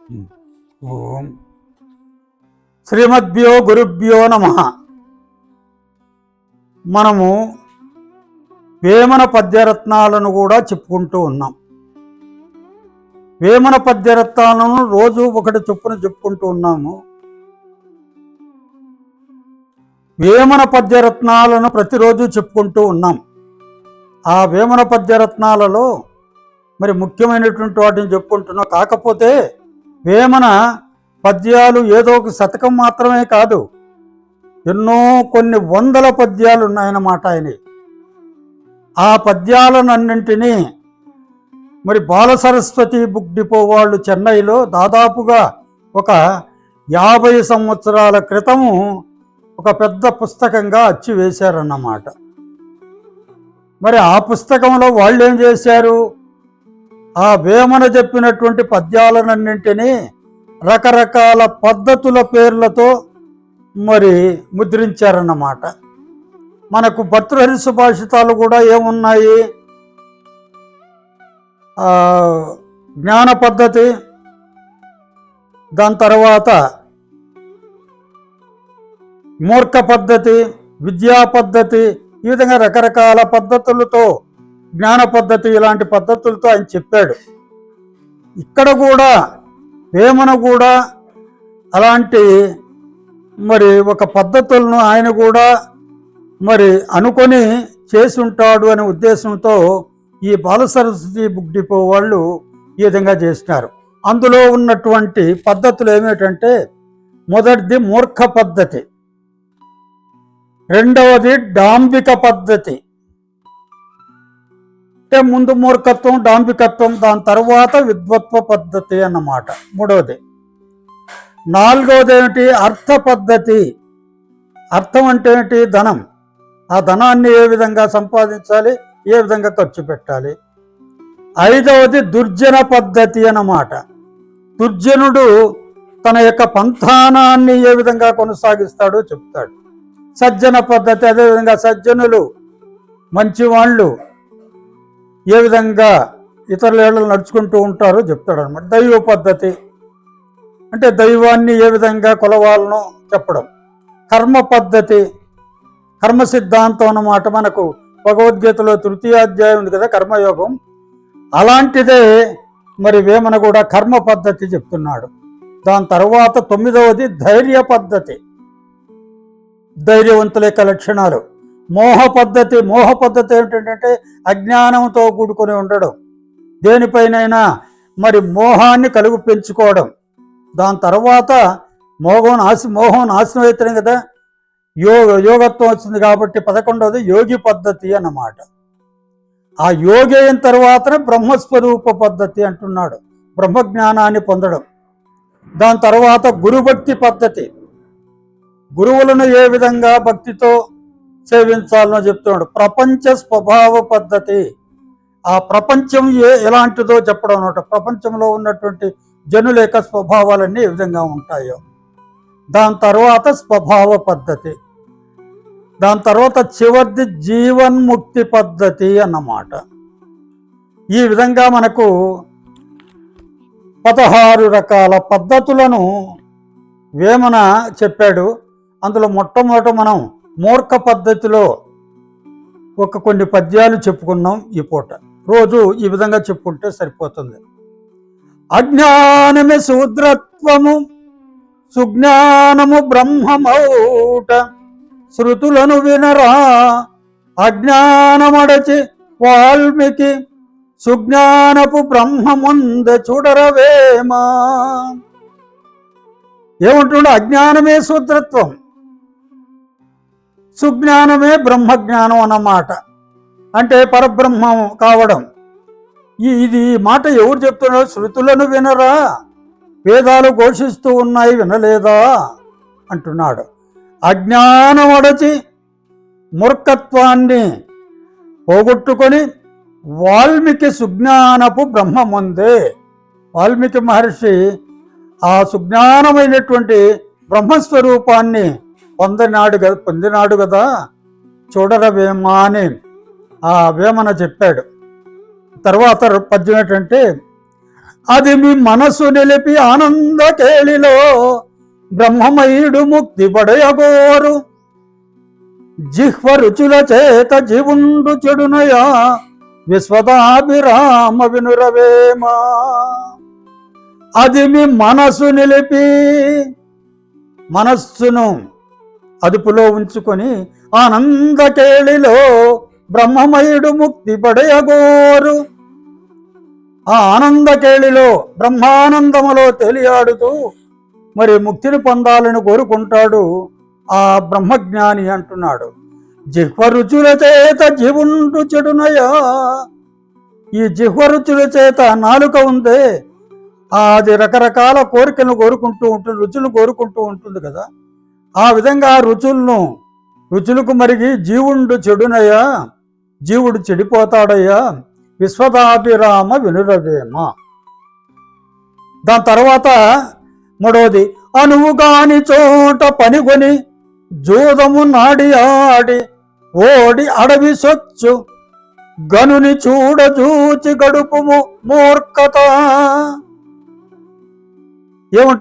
ఓం శ్రీమద్భ్యో గురుభ్యో నమః. మనము వేమన పద్యరత్నాలను కూడా చెప్పుకుంటూ ఉన్నాం. వేమన పద్యరత్నాలను రోజు ఒకటి చొప్పున చెప్పుకుంటూ ఉన్నాము. వేమన పద్యరత్నాలను ప్రతిరోజు చెప్పుకుంటూ ఉన్నాం. ఆ వేమన పద్యరత్నాలలో మరి ముఖ్యమైనటువంటి వాటిని చెప్పుకుంటున్నాం. కాకపోతే వేమన పద్యాలు ఏదో ఒక శతకం మాత్రమే కాదు, ఎన్నో కొన్ని వందల పద్యాలు ఉన్నాయన్నమాట ఆయన. ఆ పద్యాలన్నింటినీ మరి బాలసరస్వతి బుక్ డిపో వాళ్ళు చెన్నైలో దాదాపుగా ఒక 50 సంవత్సరాల క్రితము ఒక పెద్ద పుస్తకంగా అచ్చి వేశారన్నమాట. మరి ఆ పుస్తకంలో వాళ్ళు ఏం చేశారు, ఆ వేమన చెప్పినటువంటి పద్యాలన్నింటినీ రకరకాల పద్ధతుల పేర్లతో మరి ముద్రించారన్నమాట. మనకు భర్తృహరి సుభాషితాలు కూడా ఏమున్నాయి, జ్ఞాన పద్ధతి, దాని తర్వాత మూర్ఖ పద్ధతి, విద్యా పద్ధతి, ఈ విధంగా రకరకాల పద్ధతులతో జ్ఞాన పద్ధతి ఇలాంటి పద్ధతులతో ఆయన చెప్పాడు. ఇక్కడ కూడా వేమన కూడా అలాంటి మరి ఒక పద్ధతులను ఆయన కూడా మరి అనుకొని చేసి ఉంటాడు అనే ఉద్దేశంతో ఈ బాలసరస్వతి బుక్ డిపో వాళ్ళు ఈ విధంగా చేసినారు. అందులో ఉన్నటువంటి పద్ధతులు ఏమిటంటే, మొదటిది మూర్ఖ పద్ధతి, రెండవది డాంబిక పద్ధతి, అంటే ముందు మూర్ఖత్వం, డాంబికత్వం, దాని తర్వాత విద్వత్వ పద్ధతి అన్నమాట మూడవది. నాలుగవది ఏమిటి, అర్థ పద్ధతి. అర్థం అంటే ఏమిటి, ధనం. ఆ ధనాన్ని ఏ విధంగా సంపాదించాలి, ఏ విధంగా ఖర్చు పెట్టాలి. ఐదవది దుర్జన పద్ధతి అన్నమాట. దుర్జనుడు తన యొక్క పంథానాన్ని ఏ విధంగా కొనసాగిస్తాడో చెప్తాడు. సజ్జన పద్ధతి, అదేవిధంగా సజ్జనులు మంచివాళ్ళు ఏ విధంగా ఇతరుల ఏళ్ళను నడుచుకుంటూ ఉంటారో చెప్తాడు అనమాట. దైవ పద్ధతి అంటే దైవాన్ని ఏ విధంగా కొలవాలనో చెప్పడం. కర్మ పద్ధతి, కర్మ సిద్ధాంతం అన్నమాట. మనకు భగవద్గీతలో 3వ అధ్యాయం ఉంది కదా, కర్మయోగం. అలాంటిదే మరి వేమన కూడా కర్మ పద్ధతి చెప్తున్నాడు. దాని తర్వాత 9వది ధైర్య పద్ధతి, ధైర్యవంతుల యొక్క లక్షణాలు. మోహ పద్ధతి, మోహ పద్ధతి ఏమిటంటే అజ్ఞానంతో కూడుకొని ఉండడం, దేనిపైనైనా మరి మోహాన్ని కలుగు పెంచుకోవడం. దాని తర్వాత మోహం నాశనం అవుతుంది కదా, యోగత్వం వచ్చింది కాబట్టి 11వది యోగి పద్ధతి అన్నమాట. ఆ యోగి అయిన తర్వాత బ్రహ్మస్వరూప పద్ధతి అంటున్నాడు, బ్రహ్మజ్ఞానాన్ని పొందడం. దాని తర్వాత గురుభక్తి పద్ధతి, గురువులను ఏ విధంగా భక్తితో సేవించాలనో చెప్తున్నాడు. ప్రపంచ స్వభావ పద్ధతి, ఆ ప్రపంచం ఎలాంటిదో చెప్పడం అనమాట. ప్రపంచంలో ఉన్నటువంటి జనుల యొక్క స్వభావాలన్నీ ఏ విధంగా ఉంటాయో. దాని తర్వాత స్వభావ పద్ధతి. దాని తర్వాత చివరిది జీవన్ముక్తి పద్ధతి అన్నమాట. ఈ విధంగా మనకు 16 రకాల పద్ధతులను వేమన చెప్పాడు. అందులో మొట్టమొదట మనం మూర్ఖ పద్ధతిలో కొన్ని పద్యాలు చెప్పుకున్నాం ఈ పూట. రోజు ఈ విధంగా చెప్పుకుంటే సరిపోతుంది. అజ్ఞానమే శూద్రత్వము, సుజ్ఞానము బ్రహ్మమౌట, శృతులను వినరా అజ్ఞానమడచి వాల్మీకి, సుజ్ఞానపు బ్రహ్మముంద చూడరవేమా. ఏమంటుండే, అజ్ఞానమే శూద్రత్వం, సుజ్ఞానమే బ్రహ్మజ్ఞానం అన్నమాట. అంటే పరబ్రహ్మం కావడం. ఇది మాట ఎవరు చెప్తున్నారు, శృతులను వినరా, వేదాలు ఘోషిస్తూ ఉన్నాయి వినలేదా అంటున్నాడు. అజ్ఞానం అడచి మూర్ఖత్వాన్ని పోగొట్టుకొని వాల్మీకి సుజ్ఞానపు బ్రహ్మముందే, వాల్మీకి మహర్షి ఆ సుజ్ఞానమైనటువంటి బ్రహ్మస్వరూపాన్ని పొందినాడు కదా, చూడరవేమా అని ఆ వేమన చెప్పాడు. తర్వాత పద్యం ఏంటంటే, అది మీ మనసు నిలిపి ఆనంద కేళిలో బ్రహ్మమయుడు ముక్తి పడయగోరు. జిహ్వ రుచుల చేత జీవుండు చెడునయా విశ్వదాభిరామ వినురవేమా. అది మీ మనసు నిలిపి, మనస్సును అదుపులో ఉంచుకొని ఆనందకేళిలో బ్రహ్మమయుడు ముక్తి పడయగోరు. ఆ ఆనందకేళిలో బ్రహ్మానందములో తెలియాడుతూ మరి ముక్తిని పొందాలని కోరుకుంటాడు ఆ బ్రహ్మజ్ఞాని అంటున్నాడు. జిహ్వ రుచుల చేత జీవుండు చెడునయా. ఈ జిహ్వ రుచుల చేత నాలుక ఉందే, అది రకరకాల కోరికలను కోరుకుంటూ ఉంటుంది, రుచులు కోరుకుంటూ ఉంటుంది కదా. ఆ విధంగా రుచులకు మరిగి జీవుండు చెడునయ్యా, జీవుడు చెడిపోతాడయ్యా. విశ్వదాభిరామ వినురవేమ. దాని తర్వాత మూడవది, అనువు కాని చోట పనిగొని జూదము నాడి ఆడి ఓడి అడవి సొచ్చు గనుని చూడచూచి గడుపుము మూర్ఖత. ఏమంట